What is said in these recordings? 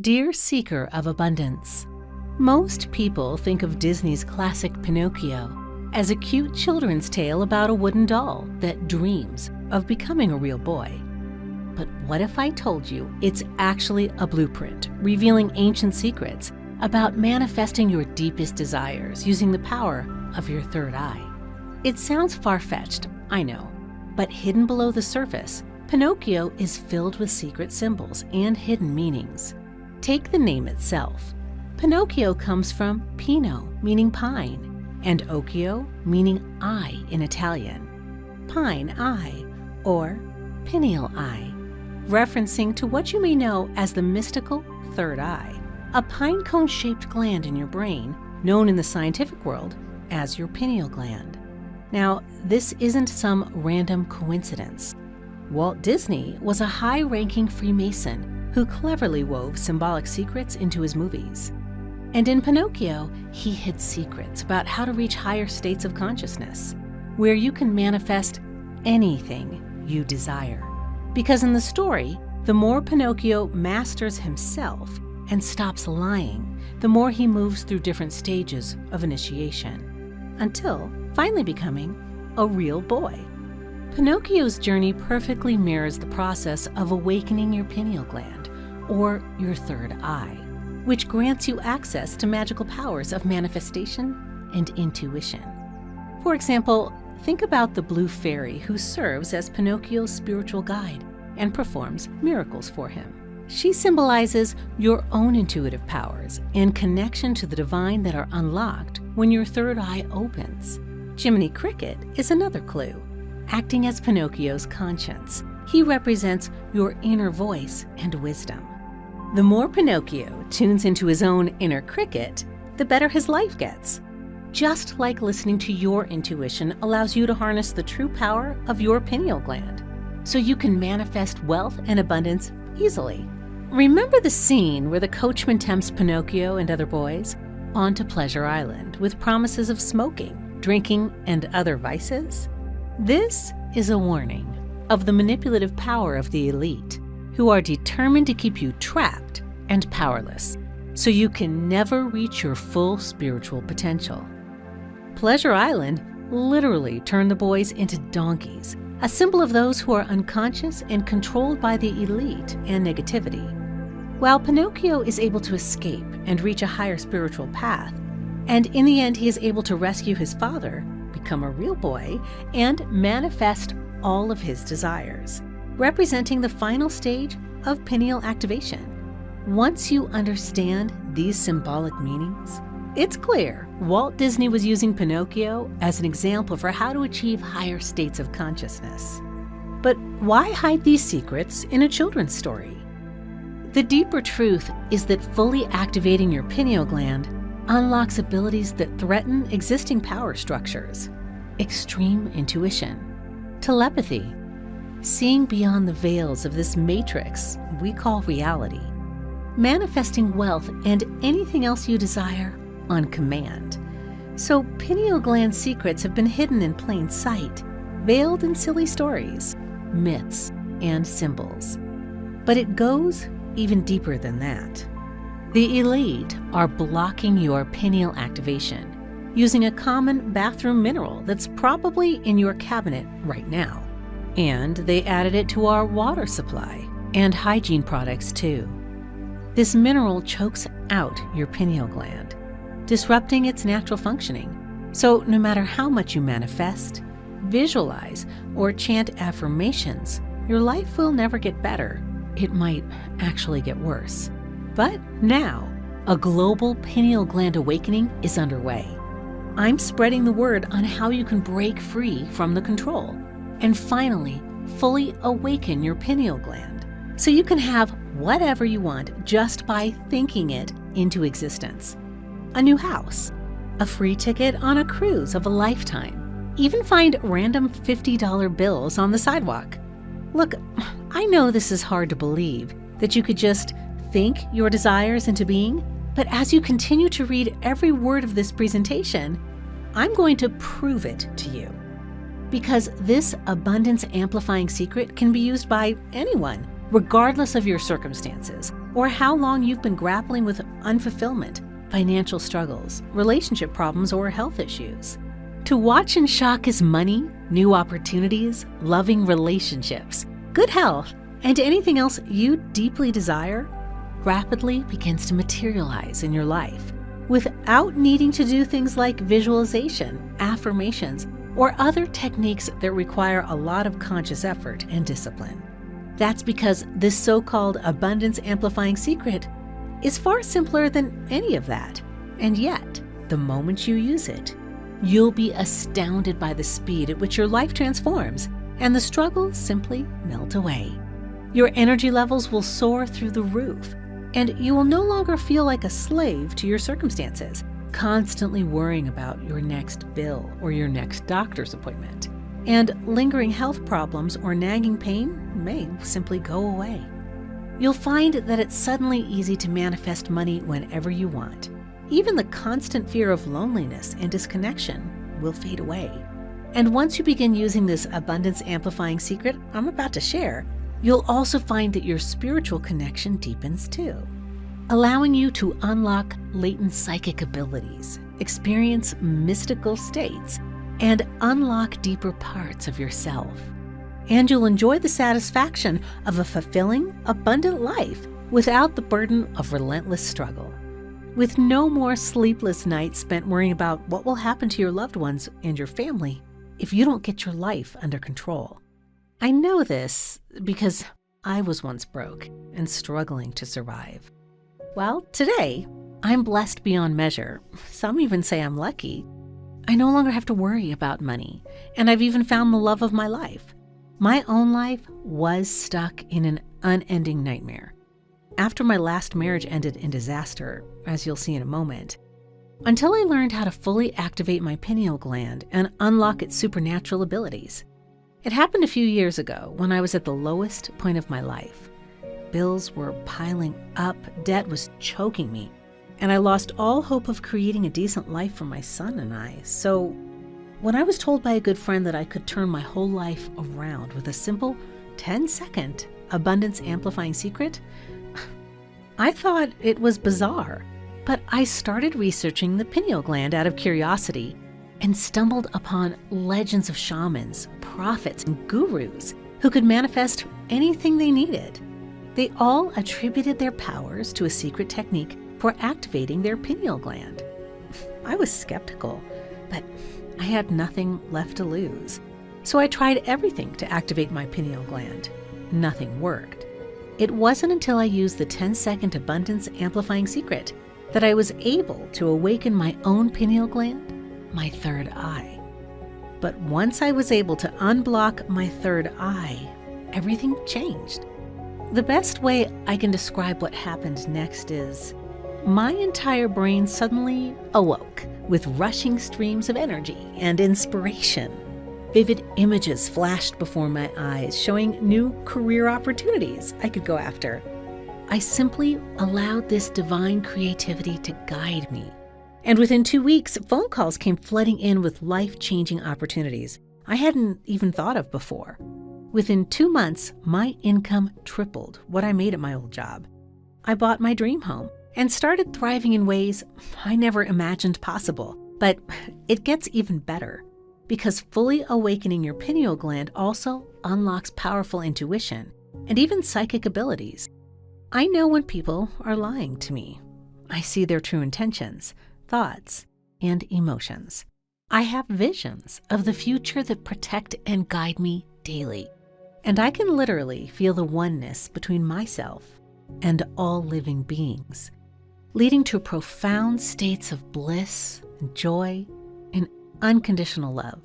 Dear Seeker of Abundance, most people think of Disney's classic Pinocchio as a cute children's tale about a wooden doll that dreams of becoming a real boy. But what if I told you it's actually a blueprint revealing ancient secrets about manifesting your deepest desires using the power of your third eye? It sounds far-fetched, I know, but hidden below the surface, Pinocchio is filled with secret symbols and hidden meanings. Take the name itself. Pinocchio comes from Pino, meaning pine, and Occhio, meaning eye in Italian. Pine eye, or pineal eye, referencing to what you may know as the mystical third eye, a pine cone-shaped gland in your brain, known in the scientific world as your pineal gland. Now, this isn't some random coincidence. Walt Disney was a high-ranking Freemason who cleverly wove symbolic secrets into his movies. And in Pinocchio, he hid secrets about how to reach higher states of consciousness, where you can manifest anything you desire. Because in the story, the more Pinocchio masters himself and stops lying, the more he moves through different stages of initiation, until finally becoming a real boy. Pinocchio's journey perfectly mirrors the process of awakening your pineal gland, or your third eye, which grants you access to magical powers of manifestation and intuition. For example, think about the blue fairy who serves as Pinocchio's spiritual guide and performs miracles for him. She symbolizes your own intuitive powers and connection to the divine that are unlocked when your third eye opens. Jiminy Cricket is another clue. Acting as Pinocchio's conscience, he represents your inner voice and wisdom. The more Pinocchio tunes into his own inner cricket, the better his life gets. Just like listening to your intuition allows you to harness the true power of your pineal gland, so you can manifest wealth and abundance easily. Remember the scene where the coachman tempts Pinocchio and other boys onto Pleasure Island with promises of smoking, drinking, and other vices? This is a warning of the manipulative power of the elite, who are determined to keep you trapped and powerless, so you can never reach your full spiritual potential. Pleasure Island literally turned the boys into donkeys, a symbol of those who are unconscious and controlled by the elite and negativity. While Pinocchio is able to escape and reach a higher spiritual path, and in the end he is able to rescue his father, become a real boy, and manifest all of his desires, representing the final stage of pineal activation. Once you understand these symbolic meanings, it's clear Walt Disney was using Pinocchio as an example for how to achieve higher states of consciousness. But why hide these secrets in a children's story? The deeper truth is that fully activating your pineal gland unlocks abilities that threaten existing power structures: extreme intuition, telepathy, seeing beyond the veils of this matrix we call reality, manifesting wealth and anything else you desire on command. So pineal gland secrets have been hidden in plain sight, veiled in silly stories, myths, and symbols. But it goes even deeper than that. The elite are blocking your pineal activation using a common bathroom mineral that's probably in your cabinet right now. And they added it to our water supply and hygiene products too. This mineral chokes out your pineal gland, disrupting its natural functioning. So no matter how much you manifest, visualize, or chant affirmations, your life will never get better. It might actually get worse. But now, a global pineal gland awakening is underway. I'm spreading the word on how you can break free from the control and finally fully awaken your pineal gland, so you can have whatever you want just by thinking it into existence. A new house, a free ticket on a cruise of a lifetime, even find random $50 bills on the sidewalk. Look, I know this is hard to believe, that you could just think your desires into being, but as you continue to read every word of this presentation, I'm going to prove it to you. Because this abundance amplifying secret can be used by anyone regardless of your circumstances or how long you've been grappling with unfulfillment, financial struggles, relationship problems, or health issues. To watch in shock as money, new opportunities, loving relationships, good health, and anything else you deeply desire rapidly begins to materialize in your life without needing to do things like visualization, affirmations, or other techniques that require a lot of conscious effort and discipline. That's because this so-called abundance amplifying secret is far simpler than any of that. And yet, the moment you use it, you'll be astounded by the speed at which your life transforms and the struggles simply melt away. Your energy levels will soar through the roof, and you will no longer feel like a slave to your circumstances, constantly worrying about your next bill or your next doctor's appointment. And lingering health problems or nagging pain may simply go away. You'll find that it's suddenly easy to manifest money whenever you want. Even the constant fear of loneliness and disconnection will fade away. And once you begin using this abundance amplifying secret I'm about to share, you'll also find that your spiritual connection deepens too, allowing you to unlock latent psychic abilities, experience mystical states, and unlock deeper parts of yourself. And you'll enjoy the satisfaction of a fulfilling, abundant life without the burden of relentless struggle. With no more sleepless nights spent worrying about what will happen to your loved ones and your family if you don't get your life under control. I know this because I was once broke and struggling to survive. Well, today, I'm blessed beyond measure. Some even say I'm lucky. I no longer have to worry about money, and I've even found the love of my life. My own life was stuck in an unending nightmare. After my last marriage ended in disaster, as you'll see in a moment, until I learned how to fully activate my pineal gland and unlock its supernatural abilities. It happened a few years ago when I was at the lowest point of my life. Bills were piling up, debt was choking me, and I lost all hope of creating a decent life for my son and I. So when I was told by a good friend that I could turn my whole life around with a simple 10-second abundance amplifying secret, I thought it was bizarre. But I started researching the pineal gland out of curiosity and stumbled upon legends of shamans, prophets, and gurus who could manifest anything they needed. They all attributed their powers to a secret technique for activating their pineal gland. I was skeptical, but I had nothing left to lose. So I tried everything to activate my pineal gland. Nothing worked. It wasn't until I used the 10-second abundance amplifying secret that I was able to awaken my own pineal gland, my third eye. But once I was able to unblock my third eye, everything changed. The best way I can describe what happened next is my entire brain suddenly awoke with rushing streams of energy and inspiration. Vivid images flashed before my eyes, showing new career opportunities I could go after. I simply allowed this divine creativity to guide me. And within 2 weeks, phone calls came flooding in with life-changing opportunities I hadn't even thought of before. Within 2 months, my income tripled what I made at my old job. I bought my dream home and started thriving in ways I never imagined possible. But it gets even better, because fully awakening your pineal gland also unlocks powerful intuition and even psychic abilities. I know when people are lying to me. I see their true intentions, thoughts, and emotions. I have visions of the future that protect and guide me daily. And I can literally feel the oneness between myself and all living beings, leading to profound states of bliss and joy and unconditional love.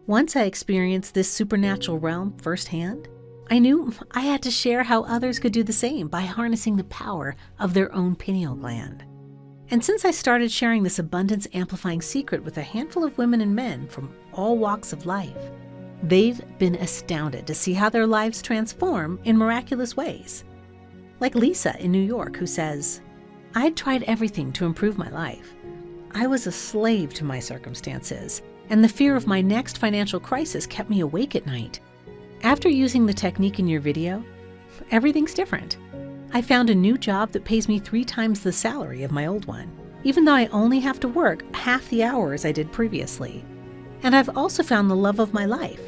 Once I experienced this supernatural realm firsthand, I knew I had to share how others could do the same by harnessing the power of their own pineal gland. And since I started sharing this abundance amplifying secret with a handful of women and men from all walks of life, they've been astounded to see how their lives transform in miraculous ways. Like Lisa in New York, who says, "I'd tried everything to improve my life. I was a slave to my circumstances, and the fear of my next financial crisis kept me awake at night. After using the technique in your video, everything's different. I found a new job that pays me 3 times the salary of my old one, even though I only have to work half the hours I did previously. And I've also found the love of my life.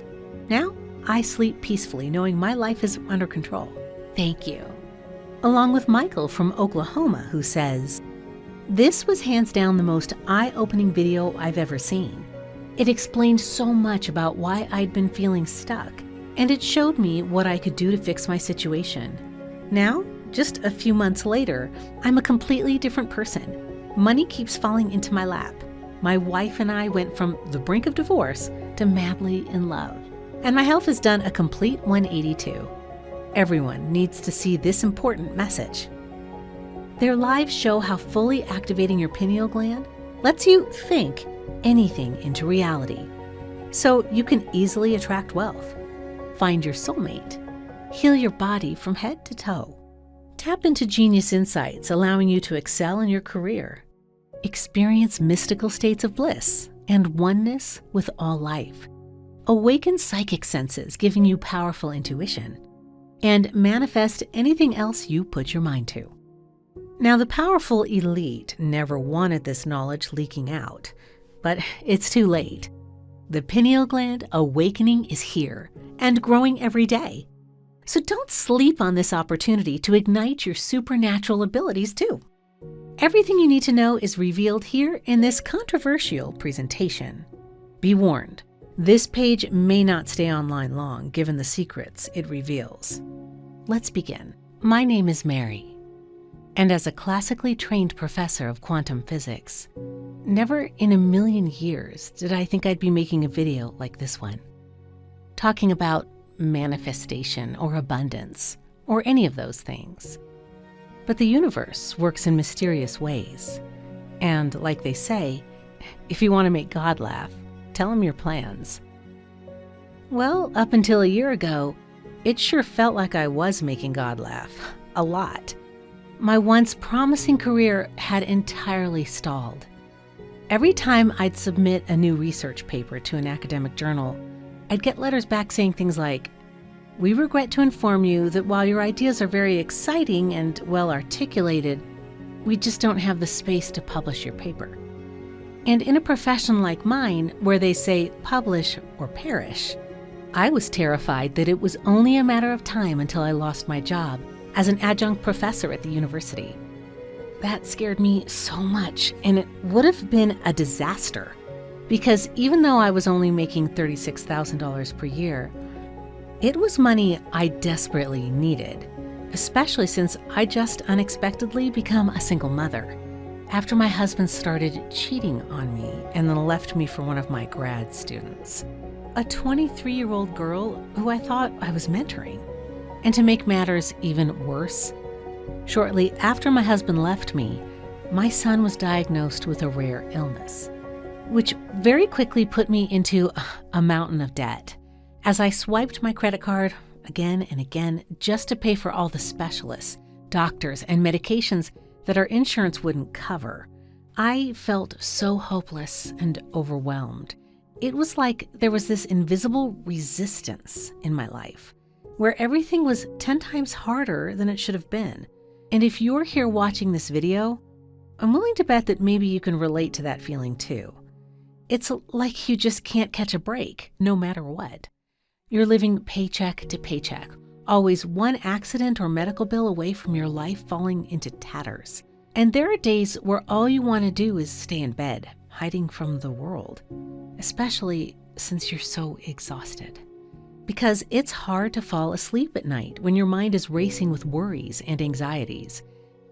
Now, I sleep peacefully knowing my life is under control. Thank you. Along with Michael from Oklahoma, who says, "This was hands down the most eye-opening video I've ever seen. It explained so much about why I'd been feeling stuck, and it showed me what I could do to fix my situation. Now, just a few months later, I'm a completely different person. Money keeps falling into my lap. My wife and I went from the brink of divorce to madly in love. And my health has done a complete 182. Everyone needs to see this important message." Their lives show how fully activating your pineal gland lets you think anything into reality, so you can easily attract wealth, find your soulmate, heal your body from head to toe, tap into genius insights allowing you to excel in your career, experience mystical states of bliss and oneness with all life, awaken psychic senses giving you powerful intuition, and manifest anything else you put your mind to. Now, the powerful elite never wanted this knowledge leaking out, but it's too late. The pineal gland awakening is here and growing every day. So don't sleep on this opportunity to ignite your supernatural abilities too. Everything you need to know is revealed here in this controversial presentation. Be warned, this page may not stay online long given the secrets it reveals. Let's begin. My name is Mary, and as a classically trained professor of quantum physics, never in a million years did I think I'd be making a video like this one, talking about manifestation or abundance or any of those things. But the universe works in mysterious ways, and like they say, if you want to make God laugh, tell him your plans. Well, up until a year ago, it sure felt like I was making God laugh, a lot. My once promising career had entirely stalled. Every time I'd submit a new research paper to an academic journal, I'd get letters back saying things like, "We regret to inform you that while your ideas are very exciting and well articulated, we just don't have the space to publish your paper." And in a profession like mine, where they say publish or perish, I was terrified that it was only a matter of time until I lost my job as an adjunct professor at the university. That scared me so much, and it would have been a disaster, because even though I was only making $36,000 per year, it was money I desperately needed, especially since I just unexpectedly become a single mother after my husband started cheating on me and then left me for one of my grad students, a 23-year-old girl who I thought I was mentoring. And to make matters even worse, shortly after my husband left me, my son was diagnosed with a rare illness, which very quickly put me into a mountain of debt as I swiped my credit card again and again just to pay for all the specialists, doctors, and medications that our insurance wouldn't cover. I felt so hopeless and overwhelmed. It was like there was this invisible resistance in my life, where everything was 10 times harder than it should have been. And if you're here watching this video, I'm willing to bet that maybe you can relate to that feeling too. It's like you just can't catch a break, no matter what. You're living paycheck to paycheck, always one accident or medical bill away from your life falling into tatters. And there are days where all you want to do is stay in bed, hiding from the world, especially since you're so exhausted. Because it's hard to fall asleep at night when your mind is racing with worries and anxieties.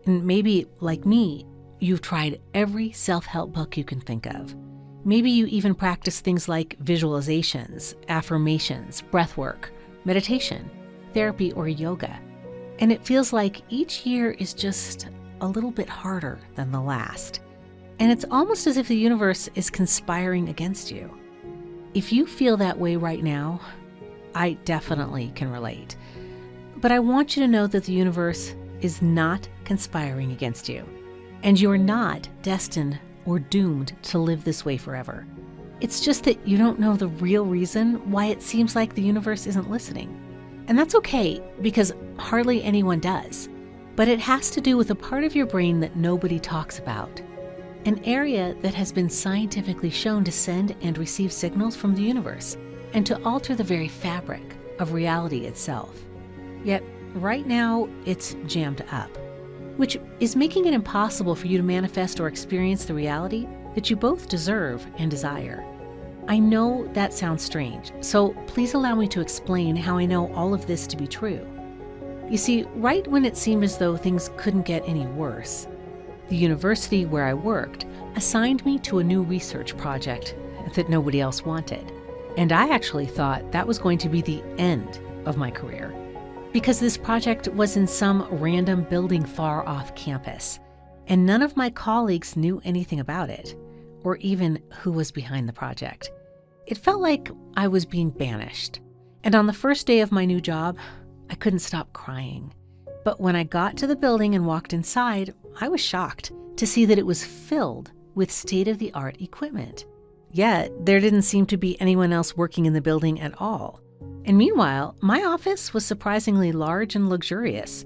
And maybe, like me, you've tried every self-help book you can think of. Maybe you even practice things like visualizations, affirmations, breath work, meditation, therapy, or yoga. And it feels like each year is just a little bit harder than the last. And it's almost as if the universe is conspiring against you. If you feel that way right now, I definitely can relate. But I want you to know that the universe is not conspiring against you, and you're not destined or doomed to live this way forever. It's just that you don't know the real reason why it seems like the universe isn't listening. And that's okay, because hardly anyone does. But it has to do with a part of your brain that nobody talks about. An area that has been scientifically shown to send and receive signals from the universe and to alter the very fabric of reality itself. Yet, right now, it's jammed up, which is making it impossible for you to manifest or experience the reality that you both deserve and desire. I know that sounds strange, so please allow me to explain how I know all of this to be true. You see, right when it seemed as though things couldn't get any worse, the university where I worked assigned me to a new research project that nobody else wanted. And I actually thought that was going to be the end of my career, because this project was in some random building far off campus, and none of my colleagues knew anything about it, or even who was behind the project. It felt like I was being banished. And on the first day of my new job, I couldn't stop crying. But when I got to the building and walked inside, I was shocked to see that it was filled with state-of-the-art equipment. Yet, there didn't seem to be anyone else working in the building at all. And meanwhile, my office was surprisingly large and luxurious,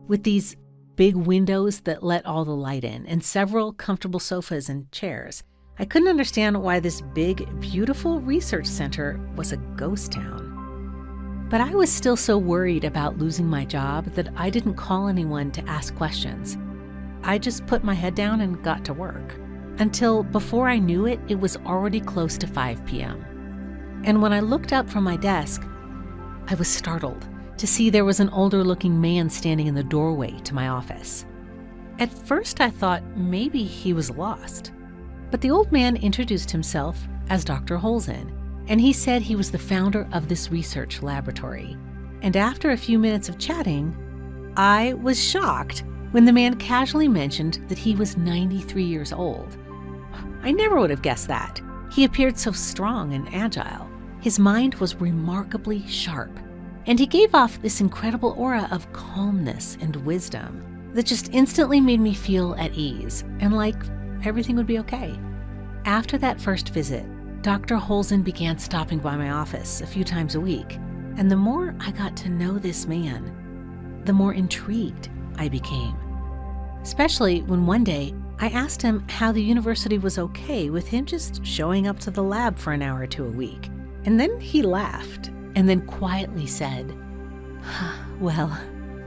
with these big windows that let all the light in, and several comfortable sofas and chairs. I couldn't understand why this big, beautiful research center was a ghost town. But I was still so worried about losing my job that I didn't call anyone to ask questions. I just put my head down and got to work. Until before I knew it, it was already close to 5 p.m. And when I looked up from my desk, I was startled to see there was an older-looking man standing in the doorway to my office. At first, I thought maybe he was lost. But the old man introduced himself as Dr. Holzen, and he said he was the founder of this research laboratory. And after a few minutes of chatting, I was shocked when the man casually mentioned that he was 93 years old. I never would have guessed that. He appeared so strong and agile. His mind was remarkably sharp, and he gave off this incredible aura of calmness and wisdom that just instantly made me feel at ease and like everything would be okay. After that first visit, Dr. Holzen began stopping by my office a few times a week, and the more I got to know this man, the more intrigued I became. Especially when one day I asked him how the university was okay with him just showing up to the lab for an hour or two a week. And then he laughed and then quietly said, "Well,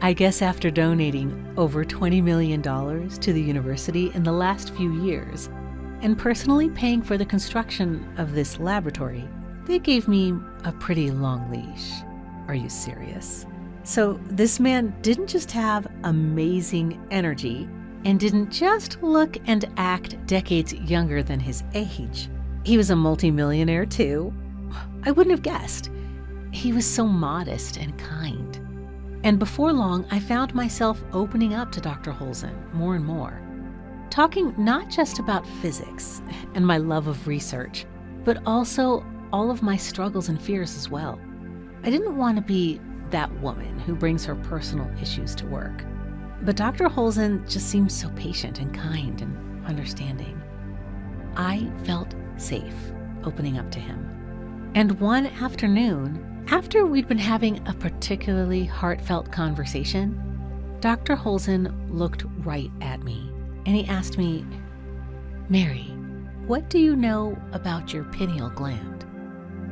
I guess after donating over $20 million to the university in the last few years and personally paying for the construction of this laboratory, they gave me a pretty long leash. Are you serious?" So this man didn't just have amazing energy and didn't just look and act decades younger than his age. He was a multimillionaire too. I wouldn't have guessed. He was so modest and kind. And before long, I found myself opening up to Dr. Holzen more and more, talking not just about physics and my love of research, but also all of my struggles and fears as well. I didn't want to be that woman who brings her personal issues to work. But Dr. Holzen just seemed so patient and kind and understanding. I felt safe opening up to him. And one afternoon, after we'd been having a particularly heartfelt conversation, Dr. Holzen looked right at me and he asked me, "Mary, what do you know about your pineal gland?"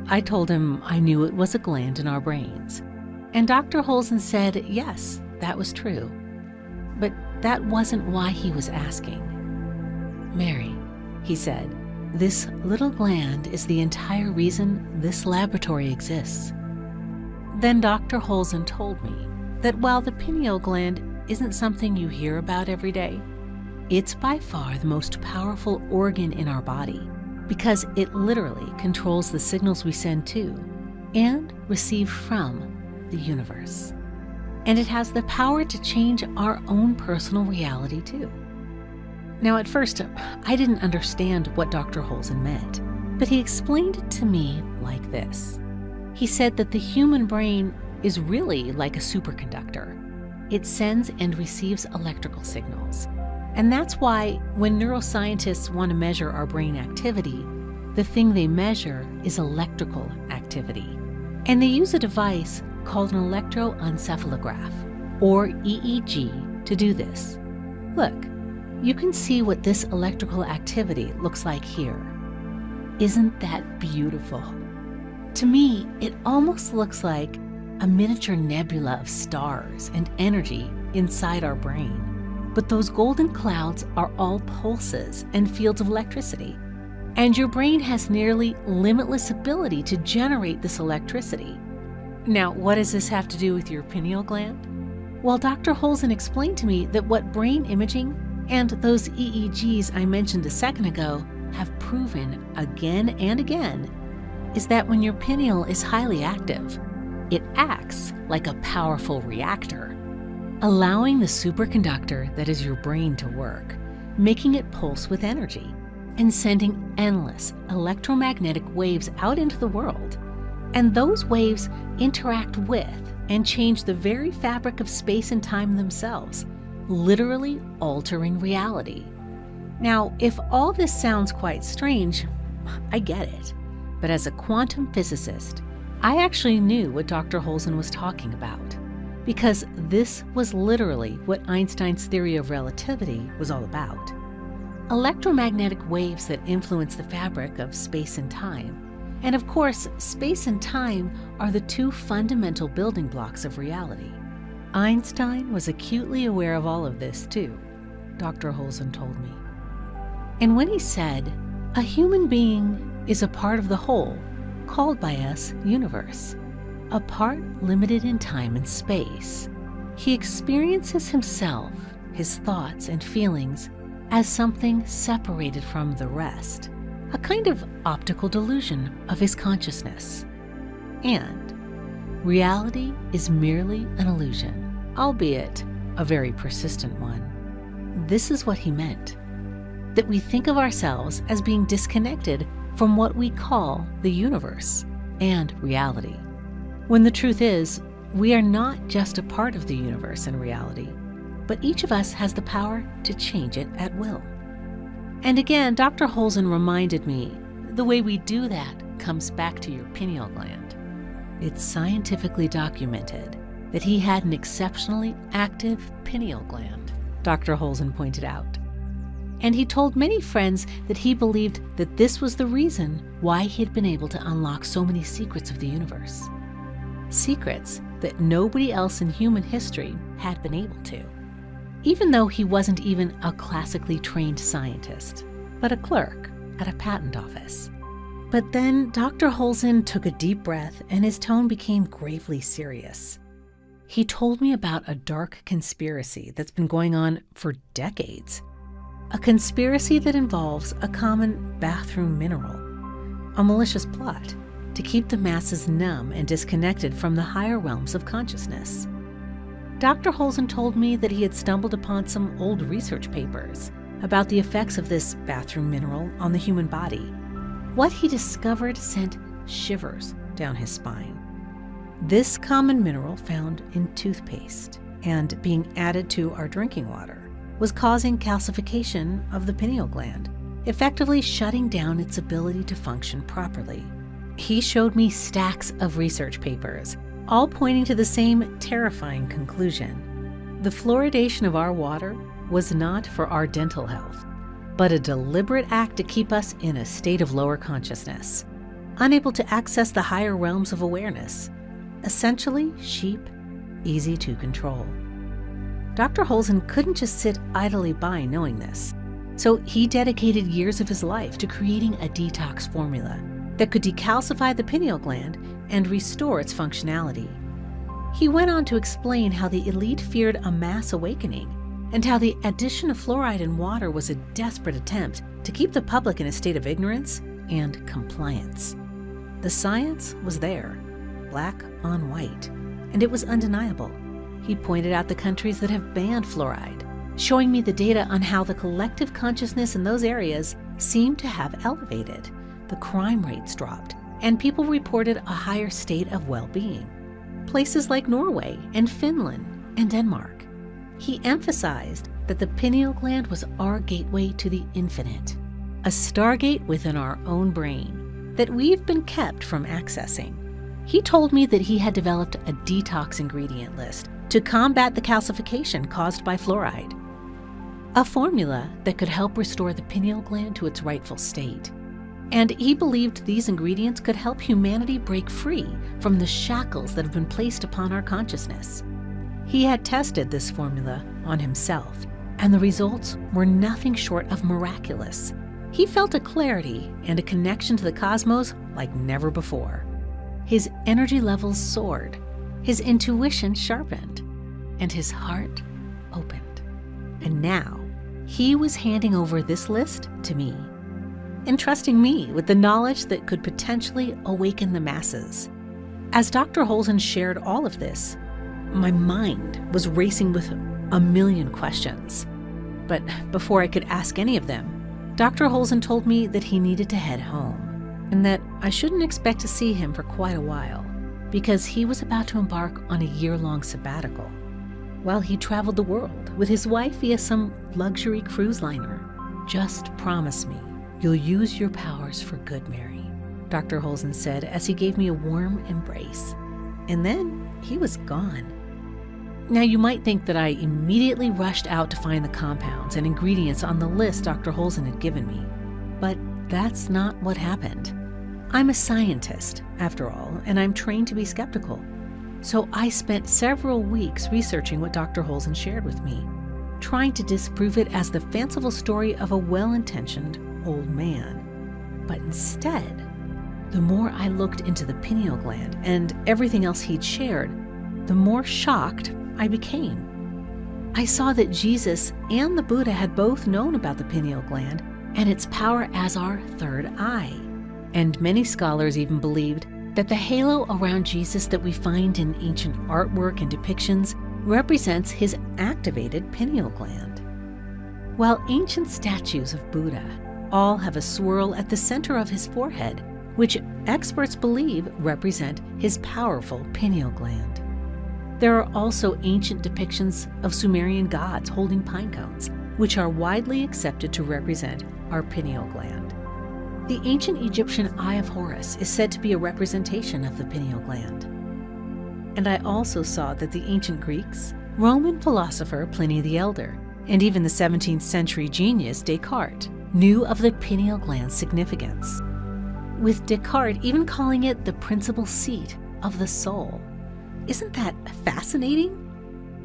I told him I knew it was a gland in our brains. And Dr. Holzen said, yes, that was true. But that wasn't why he was asking. "Mary," he said, "this little gland is the entire reason this laboratory exists." Then Dr. Holzen told me that while the pineal gland isn't something you hear about every day, it's by far the most powerful organ in our body because it literally controls the signals we send to and receive from the universe. And it has the power to change our own personal reality too. Now at first, I didn't understand what Dr. Holzen meant, but he explained it to me like this. He said that the human brain is really like a superconductor. It sends and receives electrical signals. And that's why when neuroscientists want to measure our brain activity, the thing they measure is electrical activity. And they use a device called an electroencephalograph, or EEG, to do this. Look, you can see what this electrical activity looks like here. Isn't that beautiful? To me, it almost looks like a miniature nebula of stars and energy inside our brain. But those golden clouds are all pulses and fields of electricity. And your brain has nearly limitless ability to generate this electricity. Now, what does this have to do with your pineal gland? Well, Dr. Holzen explained to me that what brain imaging and those EEGs I mentioned a second ago have proven again and again is that when your pineal is highly active, it acts like a powerful reactor, allowing the superconductor that is your brain to work, making it pulse with energy, and sending endless electromagnetic waves out into the world. And those waves interact with and change the very fabric of space and time themselves, literally altering reality. Now, if all this sounds quite strange, I get it. But as a quantum physicist, I actually knew what Dr. Holzen was talking about, because this was literally what Einstein's theory of relativity was all about. Electromagnetic waves that influence the fabric of space and time. And of course, space and time are the two fundamental building blocks of reality. Einstein was acutely aware of all of this too, Dr. Holzen told me. And when he said, a human being is a part of the whole, called by us universe, a part limited in time and space, he experiences himself, his thoughts and feelings, as something separated from the rest, a kind of optical delusion of his consciousness. And reality is merely an illusion, albeit a very persistent one. This is what he meant, that we think of ourselves as being disconnected from what we call the universe and reality, when the truth is, we are not just a part of the universe and reality, but each of us has the power to change it at will. And again, Dr. Holzen reminded me, the way we do that comes back to your pineal gland. It's scientifically documented that he had an exceptionally active pineal gland, Dr. Holzen pointed out. And he told many friends that he believed that this was the reason why he had been able to unlock so many secrets of the universe. Secrets that nobody else in human history had been able to. Even though he wasn't even a classically trained scientist, but a clerk at a patent office. But then Dr. Holzen took a deep breath and his tone became gravely serious. He told me about a dark conspiracy that's been going on for decades. A conspiracy that involves a common bathroom mineral, a malicious plot to keep the masses numb and disconnected from the higher realms of consciousness. Dr. Holzen told me that he had stumbled upon some old research papers about the effects of this bathroom mineral on the human body. What he discovered sent shivers down his spine. This common mineral found in toothpaste and being added to our drinking water was causing calcification of the pineal gland, effectively shutting down its ability to function properly. He showed me stacks of research papers, all pointing to the same terrifying conclusion. The fluoridation of our water was not for our dental health, but a deliberate act to keep us in a state of lower consciousness, unable to access the higher realms of awareness, essentially sheep, easy to control. Dr. Holzen couldn't just sit idly by knowing this, so he dedicated years of his life to creating a detox formula that could decalcify the pineal gland and restore its functionality. He went on to explain how the elite feared a mass awakening and how the addition of fluoride in water was a desperate attempt to keep the public in a state of ignorance and compliance. The science was there, black on white, and it was undeniable. He pointed out the countries that have banned fluoride, showing me the data on how the collective consciousness in those areas seemed to have elevated. The crime rates dropped, and people reported a higher state of well-being. Places like Norway and Finland and Denmark. He emphasized that the pineal gland was our gateway to the infinite, a stargate within our own brain that we've been kept from accessing. He told me that he had developed a detox ingredient list to combat the calcification caused by fluoride, a formula that could help restore the pineal gland to its rightful state. And he believed these ingredients could help humanity break free from the shackles that have been placed upon our consciousness. He had tested this formula on himself, and the results were nothing short of miraculous. He felt a clarity and a connection to the cosmos like never before. His energy levels soared, his intuition sharpened, and his heart opened. And now, he was handing over this list to me, entrusting me with the knowledge that could potentially awaken the masses. As Dr. Holzen shared all of this, my mind was racing with a million questions. But before I could ask any of them, Dr. Holzen told me that he needed to head home, and that I shouldn't expect to see him for quite a while, because he was about to embark on a year-long sabbatical, while he traveled the world with his wife via some luxury cruise liner. "Just promise me you'll use your powers for good, Mary," Dr. Holzen said as he gave me a warm embrace. And then he was gone. Now, you might think that I immediately rushed out to find the compounds and ingredients on the list Dr. Holzen had given me, but that's not what happened. I'm a scientist, after all, and I'm trained to be skeptical. So I spent several weeks researching what Dr. Holzen shared with me, trying to disprove it as the fanciful story of a well-intentioned old man. But instead, the more I looked into the pineal gland and everything else he'd shared, the more shocked I became. I saw that Jesus and the Buddha had both known about the pineal gland and its power as our third eye. And many scholars even believed that the halo around Jesus that we find in ancient artwork and depictions represents his activated pineal gland. While ancient statues of Buddha all have a swirl at the center of his forehead, which experts believe represent his powerful pineal gland. There are also ancient depictions of Sumerian gods holding pine cones, which are widely accepted to represent our pineal gland. The ancient Egyptian Eye of Horus is said to be a representation of the pineal gland. And I also saw that the ancient Greeks, Roman philosopher Pliny the Elder, and even the 17th century genius Descartes knew of the pineal gland's significance, with Descartes even calling it the principal seat of the soul. Isn't that fascinating?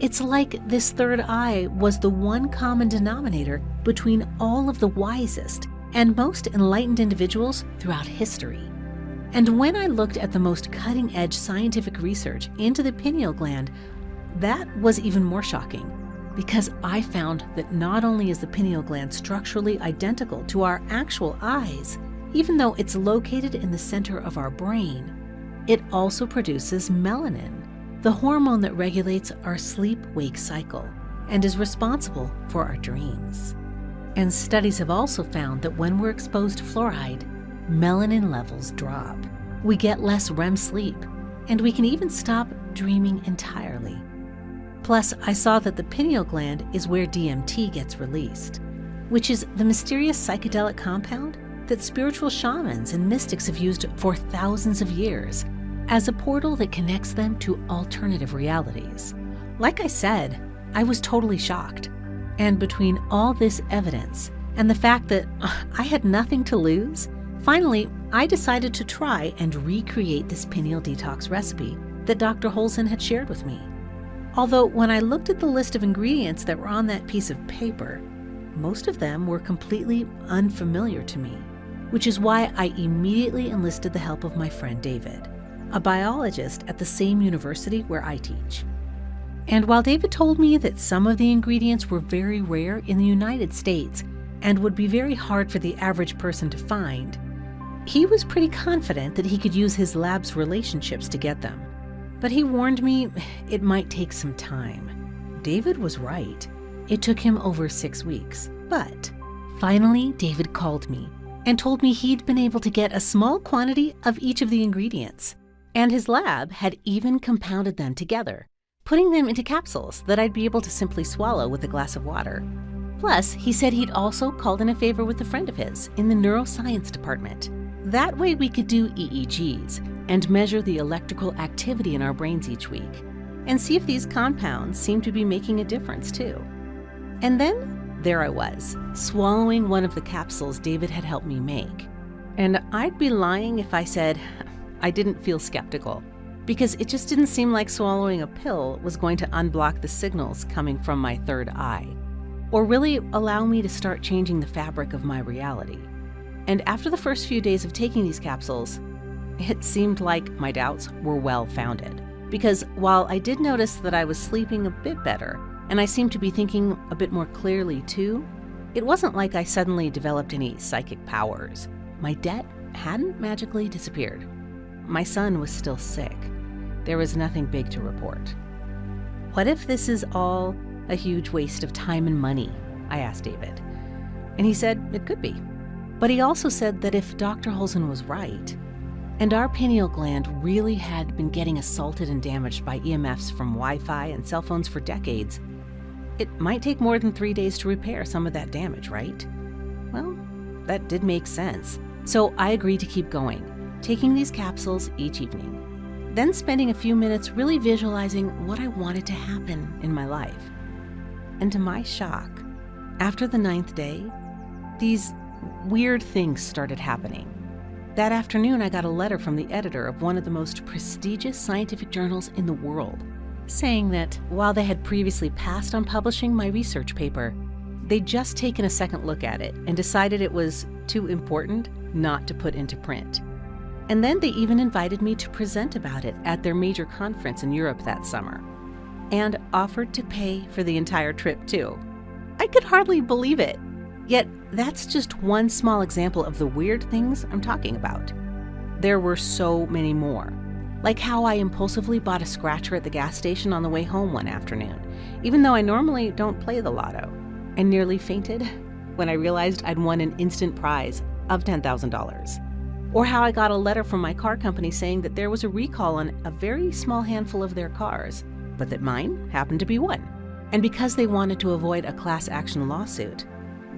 It's like this third eye was the one common denominator between all of the wisest and most enlightened individuals throughout history. And when I looked at the most cutting-edge scientific research into the pineal gland, that was even more shocking, because I found that not only is the pineal gland structurally identical to our actual eyes, even though it's located in the center of our brain, it also produces melanin, the hormone that regulates our sleep-wake cycle and is responsible for our dreams. And studies have also found that when we're exposed to fluoride, melanin levels drop. We get less REM sleep, and we can even stop dreaming entirely. Plus, I saw that the pineal gland is where DMT gets released, which is the mysterious psychedelic compound that spiritual shamans and mystics have used for thousands of years as a portal that connects them to alternative realities. Like I said, I was totally shocked. And between all this evidence and the fact that I had nothing to lose, finally, I decided to try and recreate this pineal detox recipe that Dr. Holzen had shared with me. Although when I looked at the list of ingredients that were on that piece of paper, most of them were completely unfamiliar to me, which is why I immediately enlisted the help of my friend David, a biologist at the same university where I teach. And while David told me that some of the ingredients were very rare in the United States and would be very hard for the average person to find, he was pretty confident that he could use his lab's relationships to get them. But he warned me it might take some time. David was right. It took him over 6 weeks. But finally, David called me and told me he'd been able to get a small quantity of each of the ingredients. And his lab had even compounded them together, putting them into capsules that I'd be able to simply swallow with a glass of water. Plus, he said he'd also called in a favor with a friend of his in the neuroscience department. That way we could do EEGs, and measure the electrical activity in our brains each week and see if these compounds seem to be making a difference too. And then there I was, swallowing one of the capsules David had helped me make. And I'd be lying if I said I didn't feel skeptical, because it just didn't seem like swallowing a pill was going to unblock the signals coming from my third eye, or really allow me to start changing the fabric of my reality. And after the first few days of taking these capsules, it seemed like my doubts were well-founded. Because while I did notice that I was sleeping a bit better, and I seemed to be thinking a bit more clearly too, it wasn't like I suddenly developed any psychic powers. My debt hadn't magically disappeared. My son was still sick. There was nothing big to report. What if this is all a huge waste of time and money? I asked David. And he said it could be. But he also said that if Dr. Holzen was right, and our pineal gland really had been getting assaulted and damaged by EMFs from Wi-Fi and cell phones for decades, it might take more than 3 days to repair some of that damage, right? Well, that did make sense. So I agreed to keep going, taking these capsules each evening, then spending a few minutes really visualizing what I wanted to happen in my life. And to my shock, after the 9th day, these weird things started happening. That afternoon, I got a letter from the editor of one of the most prestigious scientific journals in the world, saying that while they had previously passed on publishing my research paper, they'd just taken a second look at it and decided it was too important not to put into print. And then they even invited me to present about it at their major conference in Europe that summer, and offered to pay for the entire trip too. I could hardly believe it. Yet that's just one small example of the weird things I'm talking about. There were so many more, like how I impulsively bought a scratcher at the gas station on the way home one afternoon, even though I normally don't play the lotto, and nearly fainted when I realized I'd won an instant prize of $10,000. Or how I got a letter from my car company saying that there was a recall on a very small handful of their cars, but that mine happened to be one. And because they wanted to avoid a class action lawsuit,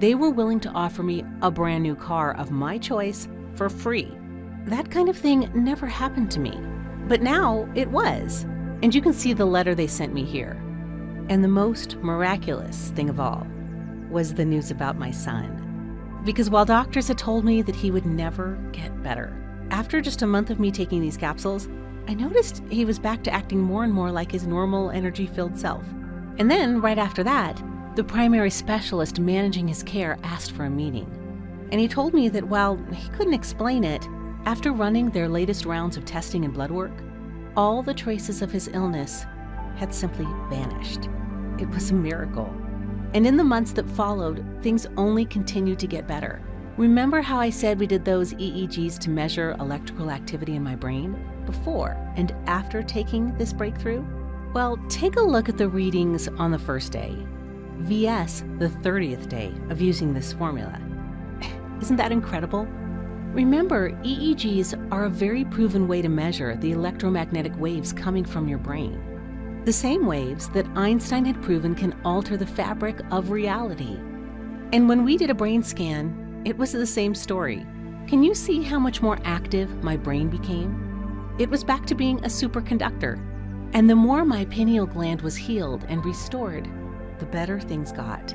they were willing to offer me a brand new car of my choice for free. That kind of thing never happened to me, but now it was. And you can see the letter they sent me here. And the most miraculous thing of all was the news about my son. Because while doctors had told me that he would never get better, after just a month of me taking these capsules, I noticed he was back to acting more and more like his normal energy-filled self. And then, right after that, the primary specialist managing his care asked for a meeting. And he told me that while he couldn't explain it, after running their latest rounds of testing and blood work, all the traces of his illness had simply vanished. It was a miracle. And in the months that followed, things only continued to get better. Remember how I said we did those EEGs to measure electrical activity in my brain before and after taking this breakthrough? Well, take a look at the readings on the first day, vs. the 30th day of using this formula. Isn't that incredible? Remember, EEGs are a very proven way to measure the electromagnetic waves coming from your brain. The same waves that Einstein had proven can alter the fabric of reality. And when we did a brain scan, it was the same story. Can you see how much more active my brain became? It was back to being a superconductor. And the more my pineal gland was healed and restored, the better things got.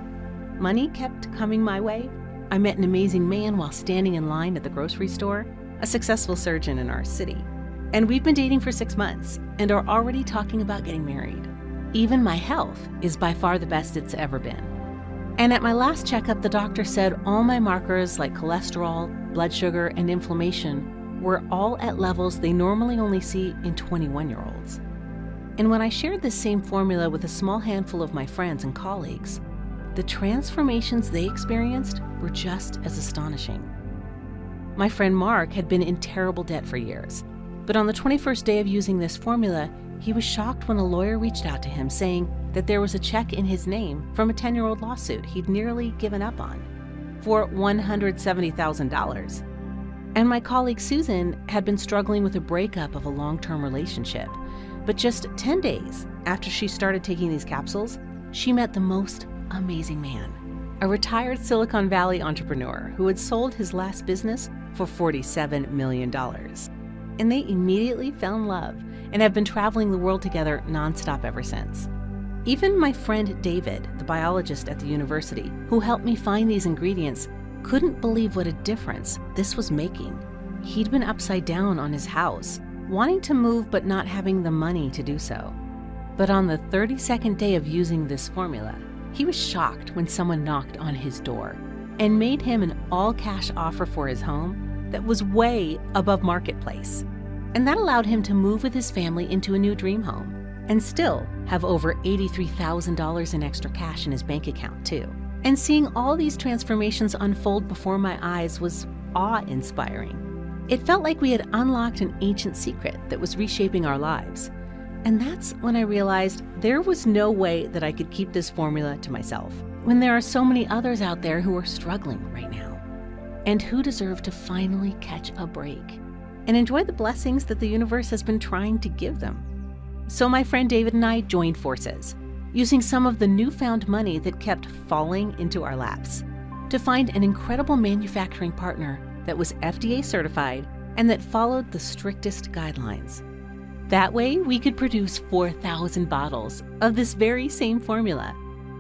Money kept coming my way. I met an amazing man while standing in line at the grocery store, a successful surgeon in our city. And we've been dating for 6 months and are already talking about getting married. Even my health is by far the best it's ever been. And at my last checkup, the doctor said all my markers like cholesterol, blood sugar, and inflammation were all at levels they normally only see in 21-year-olds. And when I shared this same formula with a small handful of my friends and colleagues, the transformations they experienced were just as astonishing. My friend Mark had been in terrible debt for years, but on the 21st day of using this formula, he was shocked when a lawyer reached out to him saying that there was a check in his name from a 10-year-old lawsuit he'd nearly given up on for $170,000. And my colleague Susan had been struggling with a breakup of a long-term relationship, but just 10 days after she started taking these capsules, she met the most amazing man, a retired Silicon Valley entrepreneur who had sold his last business for $47 million. and they immediately fell in love and have been traveling the world together nonstop ever since. Even my friend David, the biologist at the university, who helped me find these ingredients, couldn't believe what a difference this was making. He'd been upside down on his house, wanting to move but not having the money to do so. But on the 32nd day of using this formula, he was shocked when someone knocked on his door and made him an all-cash offer for his home that was way above marketplace. And that allowed him to move with his family into a new dream home and still have over $83,000 in extra cash in his bank account too. And seeing all these transformations unfold before my eyes was awe-inspiring. It felt like we had unlocked an ancient secret that was reshaping our lives. And that's when I realized there was no way that I could keep this formula to myself, when there are so many others out there who are struggling right now, and who deserve to finally catch a break and enjoy the blessings that the universe has been trying to give them. So my friend David and I joined forces, using some of the newfound money that kept falling into our laps, to find an incredible manufacturing partner that was FDA certified and that followed the strictest guidelines. That way, we could produce 4,000 bottles of this very same formula,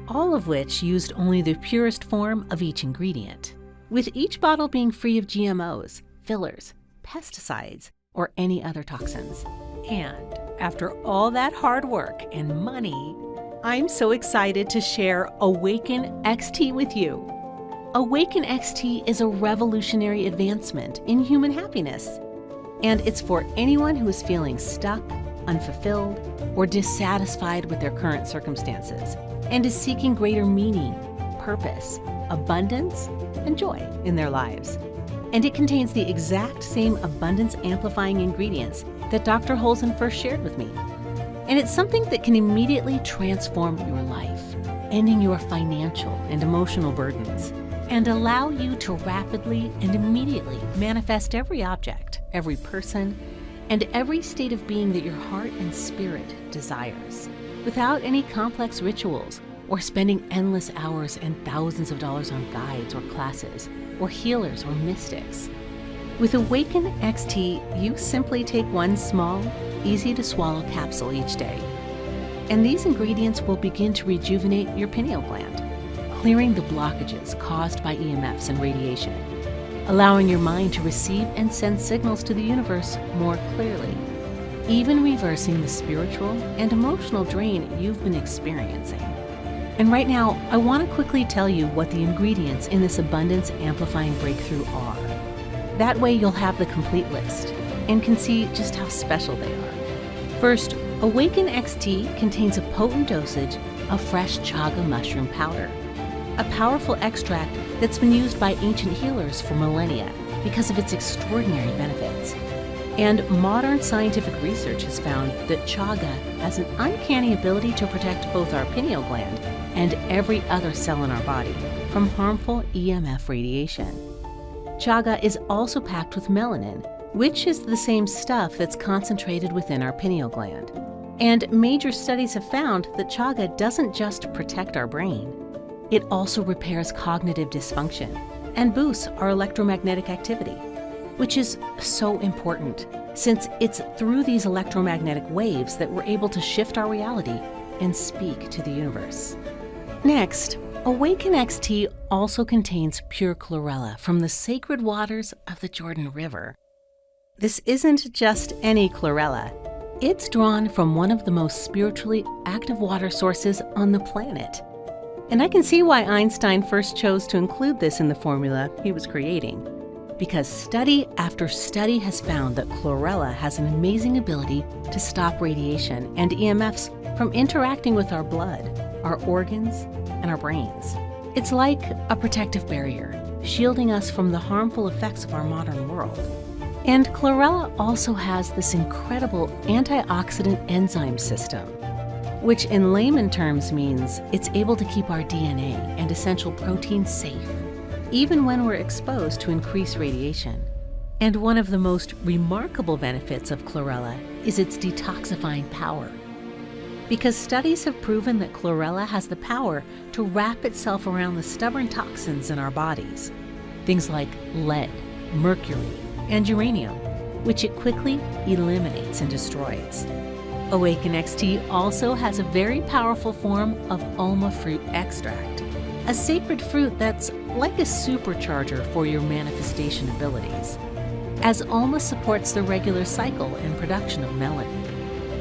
all of which used only the purest form of each ingredient, with each bottle being free of GMOs, fillers, pesticides, or any other toxins. And after all that hard work and money, I'm so excited to share Awaken XT with you. Awaken XT is a revolutionary advancement in human happiness, and it's for anyone who is feeling stuck, unfulfilled, or dissatisfied with their current circumstances and is seeking greater meaning, purpose, abundance, and joy in their lives. And it contains the exact same abundance-amplifying ingredients that Dr. Holzen first shared with me. And it's something that can immediately transform your life, ending your financial and emotional burdens, and allow you to rapidly and immediately manifest every object, every person, and every state of being that your heart and spirit desires, without any complex rituals or spending endless hours and thousands of dollars on guides or classes or healers or mystics. With Awaken XT, you simply take one small, easy-to-swallow capsule each day, and these ingredients will begin to rejuvenate your pineal gland, clearing the blockages caused by EMFs and radiation, allowing your mind to receive and send signals to the universe more clearly, even reversing the spiritual and emotional drain you've been experiencing. And right now, I want to quickly tell you what the ingredients in this abundance amplifying breakthrough are. That way you'll have the complete list and can see just how special they are. First, Awaken XT contains a potent dosage of fresh chaga mushroom powder, a powerful extract that's been used by ancient healers for millennia because of its extraordinary benefits. And modern scientific research has found that chaga has an uncanny ability to protect both our pineal gland and every other cell in our body from harmful EMF radiation. Chaga is also packed with melanin, which is the same stuff that's concentrated within our pineal gland. And major studies have found that chaga doesn't just protect our brain, it also repairs cognitive dysfunction and boosts our electromagnetic activity, which is so important since it's through these electromagnetic waves that we're able to shift our reality and speak to the universe. Next, Awaken XT also contains pure chlorella from the sacred waters of the Jordan River. This isn't just any chlorella. It's drawn from one of the most spiritually active water sources on the planet. And I can see why Einstein first chose to include this in the formula he was creating, because study after study has found that chlorella has an amazing ability to stop radiation and EMFs from interacting with our blood, our organs, and our brains. It's like a protective barrier, shielding us from the harmful effects of our modern world. And chlorella also has this incredible antioxidant enzyme system, which in layman terms means it's able to keep our DNA and essential proteins safe, even when we're exposed to increased radiation. And one of the most remarkable benefits of chlorella is its detoxifying power, because studies have proven that chlorella has the power to wrap itself around the stubborn toxins in our bodies, things like lead, mercury, and uranium, which it quickly eliminates and destroys. Awaken XT also has a very powerful form of Alma fruit extract, a sacred fruit that's like a supercharger for your manifestation abilities, as Alma supports the regular cycle and production of melanin,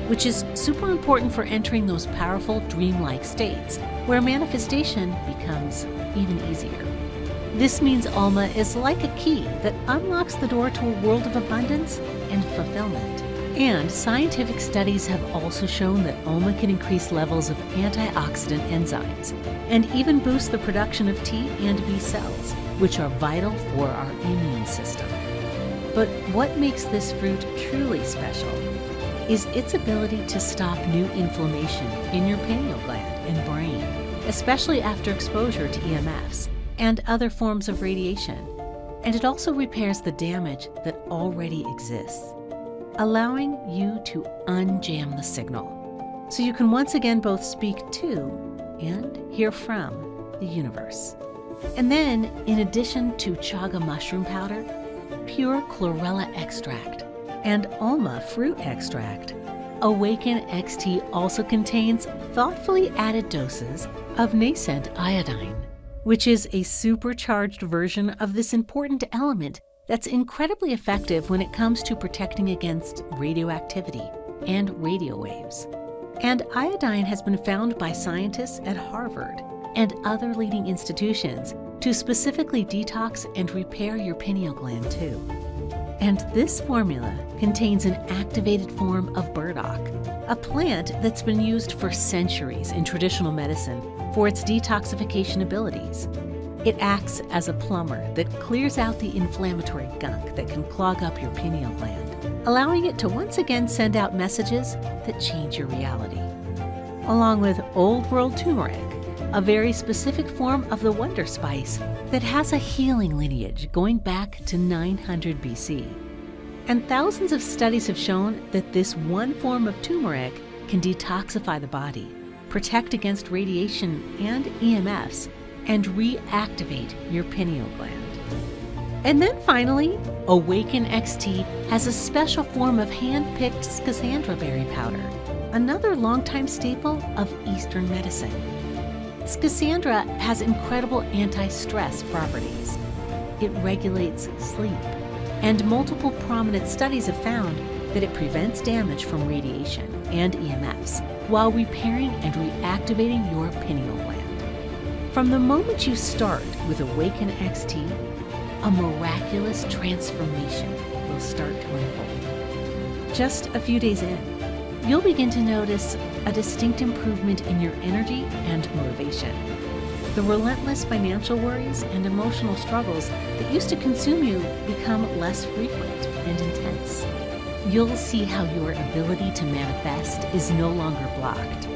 which is super important for entering those powerful dreamlike states where manifestation becomes even easier. This means Alma is like a key that unlocks the door to a world of abundance and fulfillment. And scientific studies have also shown that Alma can increase levels of antioxidant enzymes and even boost the production of T and B cells, which are vital for our immune system. But what makes this fruit truly special is its ability to stop new inflammation in your pineal gland and brain, especially after exposure to EMFs and other forms of radiation. And it also repairs the damage that already exists, allowing you to unjam the signal, so you can once again both speak to and hear from the universe. And then, in addition to chaga mushroom powder, pure chlorella extract, and Alma fruit extract, Awaken XT also contains thoughtfully added doses of nascent iodine, which is a supercharged version of this important element that's incredibly effective when it comes to protecting against radioactivity and radio waves. And iodine has been found by scientists at Harvard and other leading institutions to specifically detox and repair your pineal gland too. And this formula contains an activated form of burdock, a plant that's been used for centuries in traditional medicine for its detoxification abilities. It acts as a plumber that clears out the inflammatory gunk that can clog up your pineal gland, allowing it to once again send out messages that change your reality. Along with Old World turmeric, a very specific form of the wonder spice that has a healing lineage going back to 900 BC. And thousands of studies have shown that this one form of turmeric can detoxify the body, protect against radiation and EMFs, and reactivate your pineal gland. And then finally, Awaken XT has a special form of hand-picked schisandra berry powder, another longtime staple of Eastern medicine. Schisandra has incredible anti-stress properties. It regulates sleep, and multiple prominent studies have found that it prevents damage from radiation and EMFs while repairing and reactivating your pineal gland. From the moment you start with Awaken XT, a miraculous transformation will start to unfold. Just a few days in, you'll begin to notice a distinct improvement in your energy and motivation. The relentless financial worries and emotional struggles that used to consume you become less frequent and intense. You'll see how your ability to manifest is no longer blocked.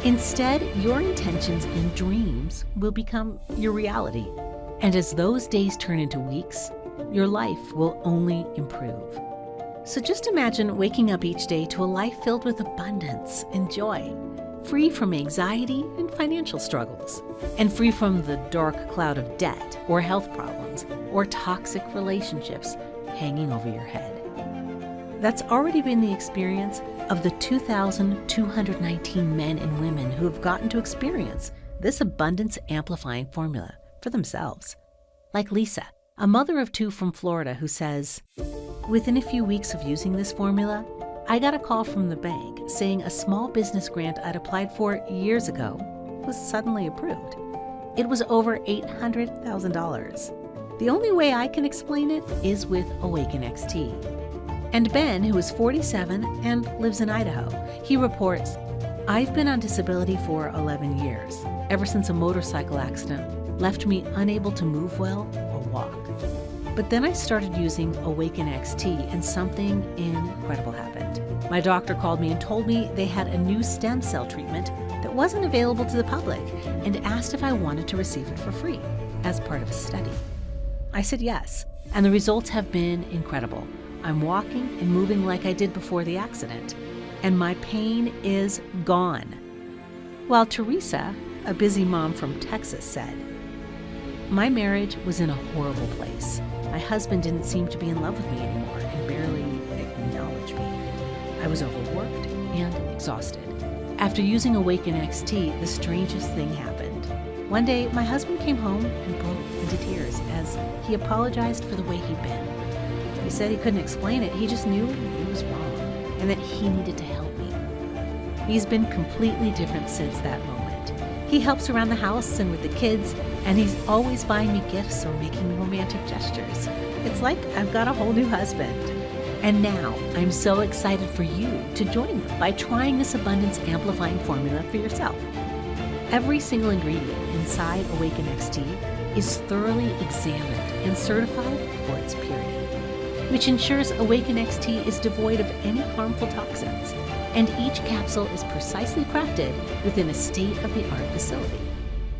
Instead, your intentions and dreams will become your reality. And as those days turn into weeks, your life will only improve. So just imagine waking up each day to a life filled with abundance and joy, free from anxiety and financial struggles, and free from the dark cloud of debt or health problems or toxic relationships hanging over your head. That's already been the experience of the 2,219 men and women who have gotten to experience this abundance amplifying formula for themselves. Like Lisa, a mother of two from Florida, who says, "Within a few weeks of using this formula, I got a call from the bank saying a small business grant I'd applied for years ago was suddenly approved. It was over $800,000. The only way I can explain it is with Awaken XT." And Ben, who is 47 and lives in Idaho, he reports, "I've been on disability for 11 years, ever since a motorcycle accident left me unable to move well or walk. But then I started using Awaken XT and something incredible happened. My doctor called me and told me they had a new stem cell treatment that wasn't available to the public and asked if I wanted to receive it for free as part of a study. I said yes, and the results have been incredible. I'm walking and moving like I did before the accident, and my pain is gone." While Teresa, a busy mom from Texas, said, "My marriage was in a horrible place. My husband didn't seem to be in love with me anymore and barely I was overworked and exhausted. After using Awaken XT, the strangest thing happened. One day, my husband came home and broke into tears as he apologized for the way he'd been. He said he couldn't explain it, he just knew he was wrong and that he needed to help me. He's been completely different since that moment. He helps around the house and with the kids, and he's always buying me gifts or making romantic gestures. It's like I've got a whole new husband. And now, I'm so excited for you to join them by trying this abundance amplifying formula for yourself. Every single ingredient inside Awaken XT is thoroughly examined and certified for its purity, which ensures Awaken XT is devoid of any harmful toxins, and each capsule is precisely crafted within a state-of-the-art facility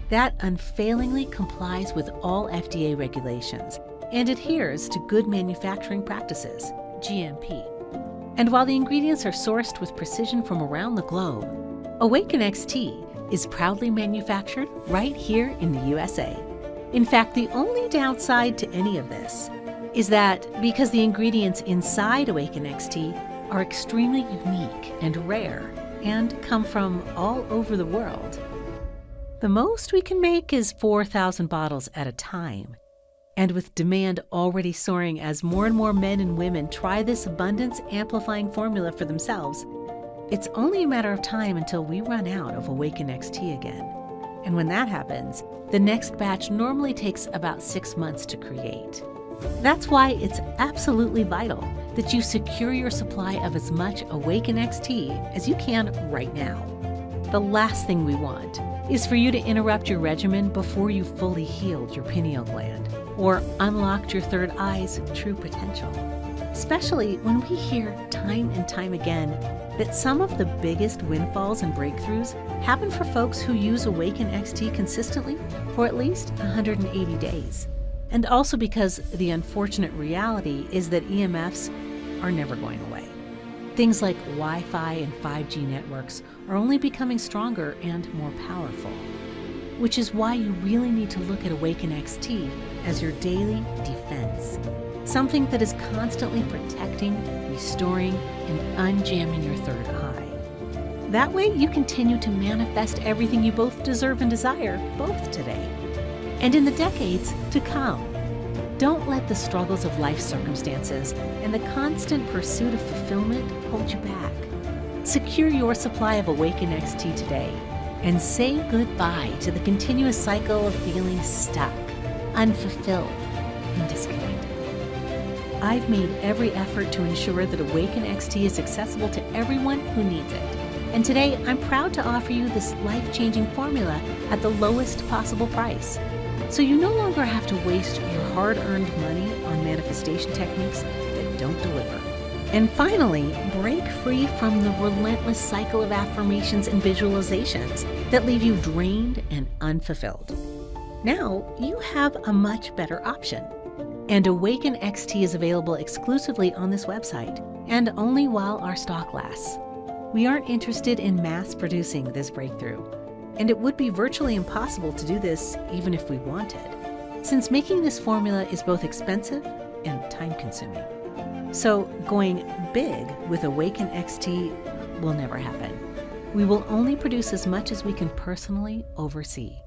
that unfailingly complies with all FDA regulations and adheres to good manufacturing practices, GMP. And while the ingredients are sourced with precision from around the globe, Awaken XT is proudly manufactured right here in the USA. In fact, the only downside to any of this is that because the ingredients inside Awaken XT are extremely unique and rare and come from all over the world, the most we can make is 4,000 bottles at a time. And with demand already soaring as more and more men and women try this abundance amplifying formula for themselves, it's only a matter of time until we run out of Awaken XT again. And when that happens, the next batch normally takes about 6 months to create. That's why it's absolutely vital that you secure your supply of as much Awaken XT as you can right now. The last thing we want is for you to interrupt your regimen before you've fully healed your pineal gland or unlocked your third eye's true potential. Especially when we hear time and time again that some of the biggest windfalls and breakthroughs happen for folks who use Awaken XT consistently for at least 180 days. And also because the unfortunate reality is that EMFs are never going away. Things like Wi-Fi and 5G networks are only becoming stronger and more powerful, which is why you really need to look at Awaken XT as your daily defense. Something that is constantly protecting, restoring, and unjamming your third eye. That way you continue to manifest everything you both deserve and desire, both today and in the decades to come. Don't let the struggles of life circumstances and the constant pursuit of fulfillment hold you back. Secure your supply of Awaken XT today and say goodbye to the continuous cycle of feeling stuck, unfulfilled, and disconnected. I've made every effort to ensure that Awaken XT is accessible to everyone who needs it. And today, I'm proud to offer you this life-changing formula at the lowest possible price. So you no longer have to waste your hard-earned money on manifestation techniques that don't deliver. And finally, break free from the relentless cycle of affirmations and visualizations that leave you drained and unfulfilled. Now, you have a much better option. And Awaken XT is available exclusively on this website and only while our stock lasts. We aren't interested in mass producing this breakthrough, and it would be virtually impossible to do this even if we wanted, since making this formula is both expensive and time-consuming. So going big with Awaken XT will never happen. We will only produce as much as we can personally oversee.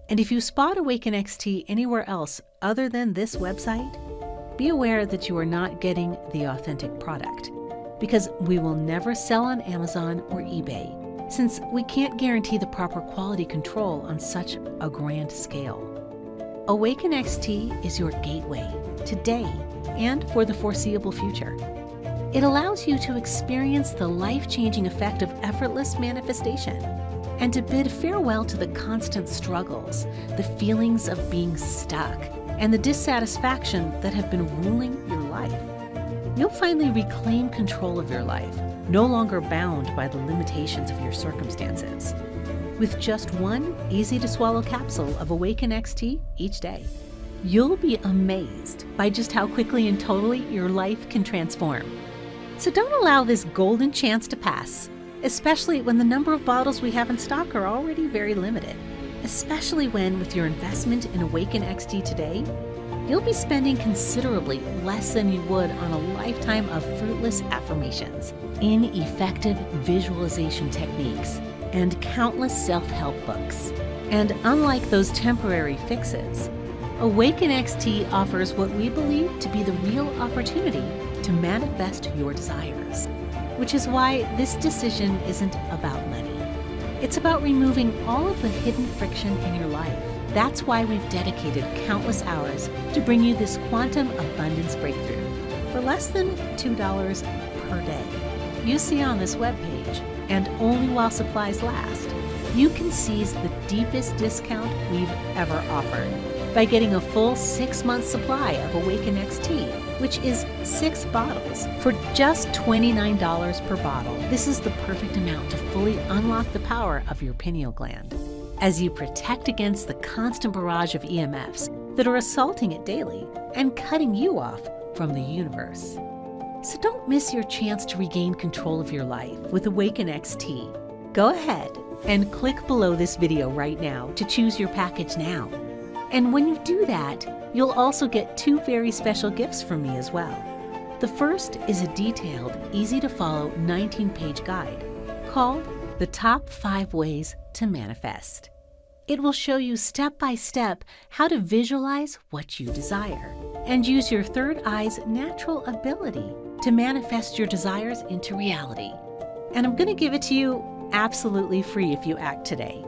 And if you spot Awaken XT anywhere else other than this website, be aware that you are not getting the authentic product, because we will never sell on Amazon or eBay, since we can't guarantee the proper quality control on such a grand scale. Awaken XT is your gateway today and for the foreseeable future. It allows you to experience the life-changing effect of effortless manifestation and to bid farewell to the constant struggles, the feelings of being stuck, and the dissatisfaction that have been ruling your life. You'll finally reclaim control of your life, no longer bound by the limitations of your circumstances. With just one easy-to-swallow capsule of Awaken XT each day, you'll be amazed by just how quickly and totally your life can transform. So don't allow this golden chance to pass, especially when the number of bottles we have in stock are already very limited, especially when, with your investment in Awaken XT today, you'll be spending considerably less than you would on a lifetime of fruitless affirmations, ineffective visualization techniques, and countless self-help books. And unlike those temporary fixes, Awaken XT offers what we believe to be the real opportunity to manifest your desires, which is why this decision isn't about money. It's about removing all of the hidden friction in your life. That's why we've dedicated countless hours to bring you this quantum abundance breakthrough for less than $2 per day. You see on this webpage, and only while supplies last, you can seize the deepest discount we've ever offered by getting a full 6-month supply of Awaken XT, which is 6 bottles for just $29 per bottle. This is the perfect amount to fully unlock the power of your pineal gland as you protect against the constant barrage of EMFs that are assaulting it daily and cutting you off from the universe. So don't miss your chance to regain control of your life with Awaken XT. Go ahead and click below this video right now to choose your package now. And when you do that, you'll also get 2 very special gifts from me as well. The first is a detailed, easy-to-follow 19-page guide called The Top 5 Ways to Manifest. It will show you step-by-step how to visualize what you desire and use your third eye's natural ability to manifest your desires into reality. And I'm going to give it to you absolutely free if you act today.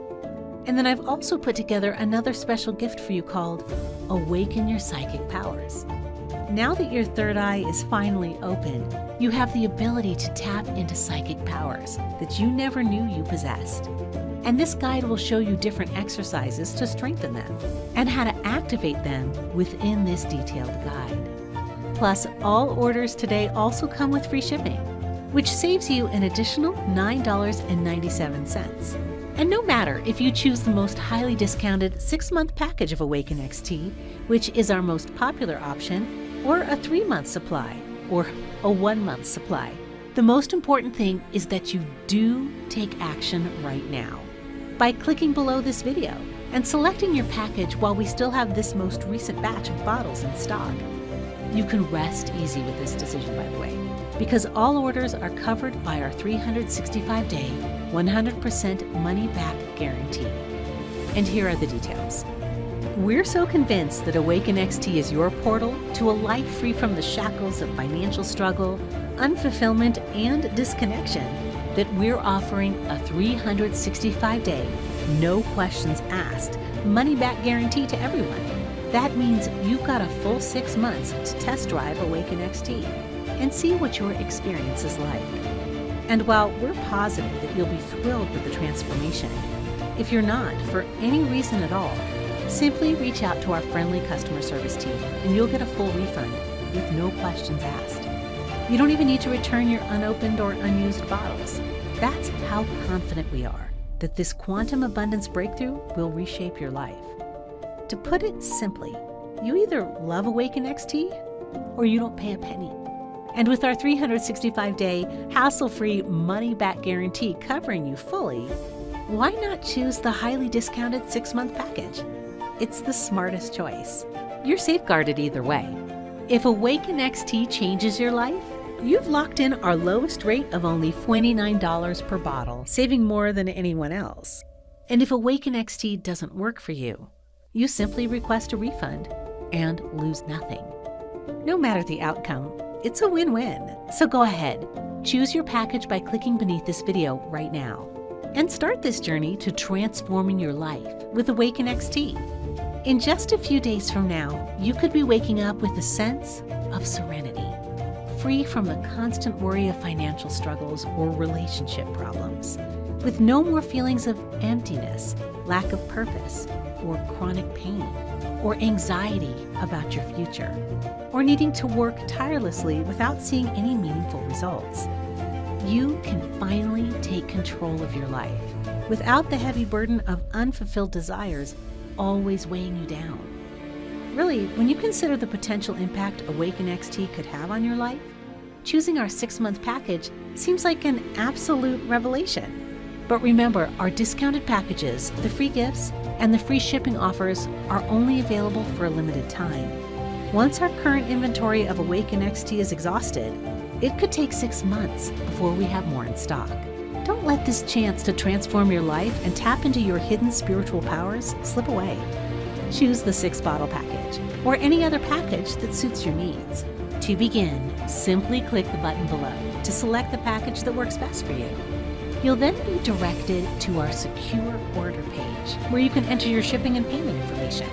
And then I've also put together another special gift for you called Awaken Your Psychic Powers. Now that your third eye is finally open, you have the ability to tap into psychic powers that you never knew you possessed. And this guide will show you different exercises to strengthen them and how to activate them within this detailed guide. Plus, all orders today also come with free shipping, which saves you an additional $9.97. And no matter if you choose the most highly discounted 6-month package of Awaken XT, which is our most popular option, or a 3-month supply, or a 1-month supply, the most important thing is that you do take action right now by clicking below this video and selecting your package while we still have this most recent batch of bottles in stock. You can rest easy with this decision, by the way, because all orders are covered by our 365-day, 100% money-back guarantee. And here are the details. We're so convinced that Awaken XT is your portal to a life free from the shackles of financial struggle, unfulfillment, and disconnection that we're offering a 365-day, no questions asked, money-back guarantee to everyone. That means you've got a full 6 months to test drive Awaken XT and see what your experience is like. And while we're positive that you'll be thrilled with the transformation, if you're not, for any reason at all, simply reach out to our friendly customer service team and you'll get a full refund with no questions asked. You don't even need to return your unopened or unused bottles. That's how confident we are that this quantum abundance breakthrough will reshape your life. To put it simply, you either love Awaken XT or you don't pay a penny. And with our 365-day, hassle-free money-back guarantee covering you fully, why not choose the highly discounted 6-month package? It's the smartest choice. You're safeguarded either way. If Awaken XT changes your life, you've locked in our lowest rate of only $29 per bottle, saving more than anyone else. And if Awaken XT doesn't work for you, you simply request a refund and lose nothing. No matter the outcome, it's a win-win. So go ahead, choose your package by clicking beneath this video right now and start this journey to transforming your life with Awaken XT. In just a few days from now, you could be waking up with a sense of serenity, free from the constant worry of financial struggles or relationship problems, with no more feelings of emptiness, lack of purpose, or chronic pain, or anxiety about your future, or needing to work tirelessly without seeing any meaningful results. You can finally take control of your life without the heavy burden of unfulfilled desires always weighing you down. Really, when you consider the potential impact Awaken XT could have on your life, choosing our 6-month package seems like an absolute revelation. But remember, our discounted packages, the free gifts, and the free shipping offers are only available for a limited time. Once our current inventory of Awaken XT is exhausted, it could take 6 months before we have more in stock. Don't let this chance to transform your life and tap into your hidden spiritual powers slip away. Choose the 6-bottle package or any other package that suits your needs. To begin, simply click the button below to select the package that works best for you. You'll then be directed to our secure order page where you can enter your shipping and payment information.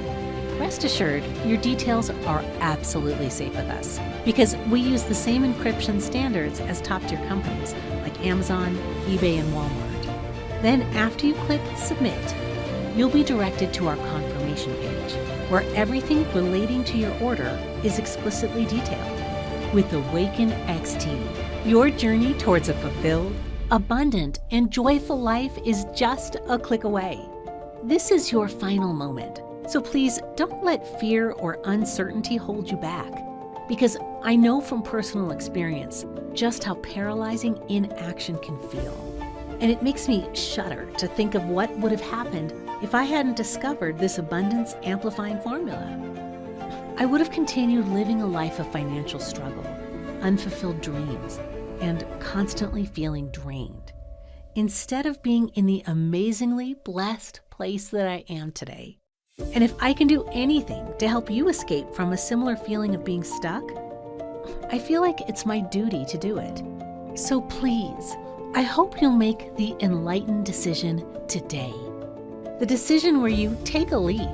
Rest assured, your details are absolutely safe with us because we use the same encryption standards as top-tier companies like Amazon, eBay, and Walmart. Then after you click Submit, you'll be directed to our confirmation page where everything relating to your order is explicitly detailed. With Awaken XT, your journey towards a fulfilled, abundant, and joyful life is just a click away. This is your final moment, so please don't let fear or uncertainty hold you back, because I know from personal experience just how paralyzing inaction can feel. And it makes me shudder to think of what would have happened if I hadn't discovered this abundance amplifying formula. I would have continued living a life of financial struggle, unfulfilled dreams, and constantly feeling drained, instead of being in the amazingly blessed place that I am today. And if I can do anything to help you escape from a similar feeling of being stuck, I feel like it's my duty to do it. So please, I hope you'll make the enlightened decision today. The decision where you take a leap,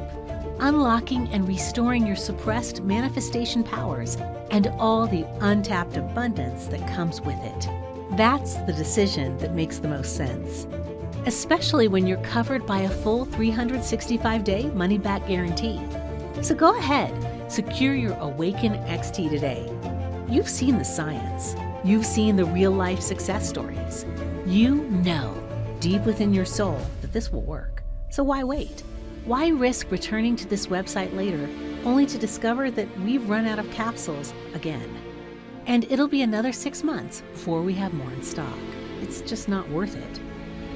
unlocking and restoring your suppressed manifestation powers and all the untapped abundance that comes with it. That's the decision that makes the most sense, especially when you're covered by a full 365-day money-back guarantee. So go ahead, secure your Awaken XT today. You've seen the science. You've seen the real-life success stories. You know deep within your soul that this will work. So why wait? Why risk returning to this website later only to discover that we've run out of capsules again? And it'll be another 6 months before we have more in stock. It's just not worth it.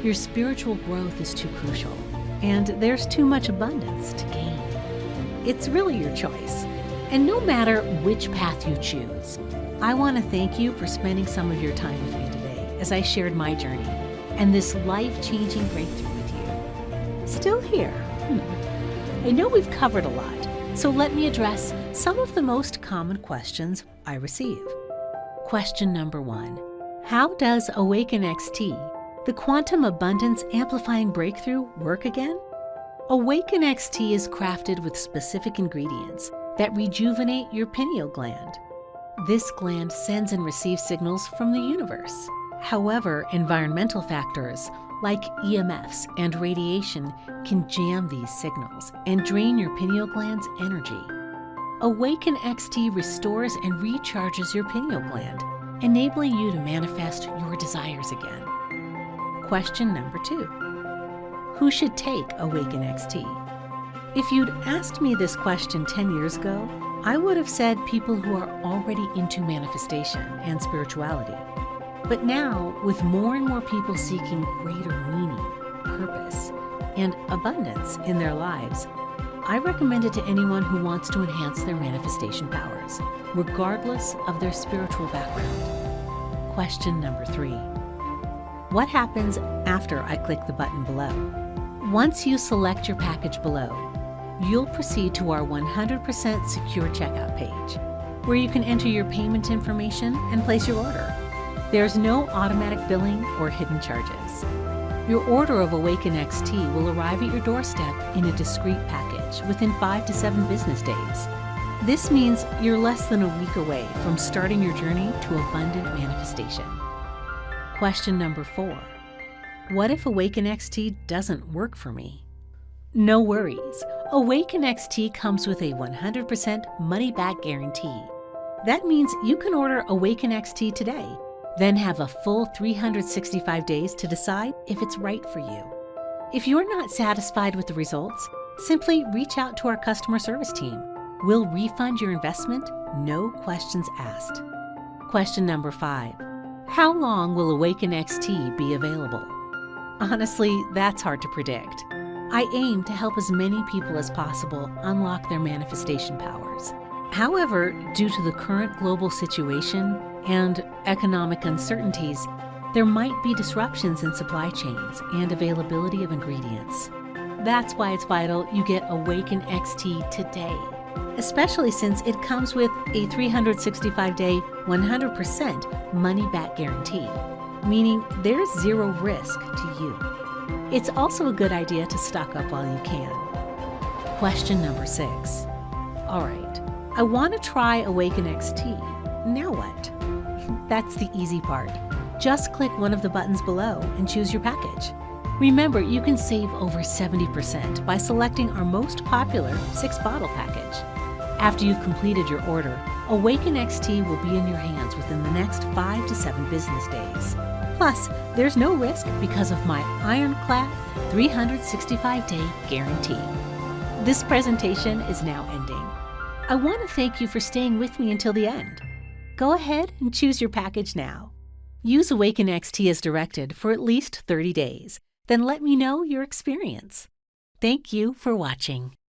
Your spiritual growth is too crucial, and there's too much abundance to gain. It's really your choice. And no matter which path you choose, I want to thank you for spending some of your time with me today as I shared my journey and this life-changing breakthrough with you. Still here? I know we've covered a lot, so let me address some of the most common questions I receive. Question number 1. How does Awaken XT, the quantum abundance amplifying breakthrough, work again? Awaken XT is crafted with specific ingredients that rejuvenate your pineal gland. This gland sends and receives signals from the universe. However, environmental factors like EMFs and radiation can jam these signals and drain your pineal gland's energy. Awaken XT restores and recharges your pineal gland, enabling you to manifest your desires again. Question number 2. Who should take Awaken XT? If you'd asked me this question 10 years ago, I would have said people who are already into manifestation and spirituality. But now, with more and more people seeking greater meaning, purpose, and abundance in their lives, I recommend it to anyone who wants to enhance their manifestation powers, regardless of their spiritual background. Question number 3. What happens after I click the button below? Once you select your package below, you'll proceed to our 100% secure checkout page, where you can enter your payment information and place your order. There's no automatic billing or hidden charges. Your order of Awaken XT will arrive at your doorstep in a discreet package within 5 to 7 business days. This means you're less than a week away from starting your journey to abundant manifestation. Question number 4. What if Awaken XT doesn't work for me? No worries. Awaken XT comes with a 100% money-back guarantee. That means you can order Awaken XT today, then have a full 365 days to decide if it's right for you. If you're not satisfied with the results, simply reach out to our customer service team. We'll refund your investment, no questions asked. Question number 5. How long will Awaken XT be available? Honestly, that's hard to predict. I aim to help as many people as possible unlock their manifestation powers. However, due to the current global situation and economic uncertainties, there might be disruptions in supply chains and availability of ingredients. That's why it's vital you get Awaken XT today, especially since it comes with a 365-day, 100% money-back guarantee, meaning there's zero risk to you. It's also a good idea to stock up while you can. Question number 6. All right, I want to try Awaken XT. Now what? That's the easy part. Just click one of the buttons below and choose your package. Remember, you can save over 70% by selecting our most popular 6-bottle package. After you've completed your order, Awaken XT will be in your hands within the next 5 to 7 business days. Plus, there's no risk because of my ironclad 365-day guarantee. This presentation is now ending. I want to thank you for staying with me until the end. Go ahead and choose your package now. Use Awaken XT as directed for at least 30 days. Then let me know your experience. Thank you for watching.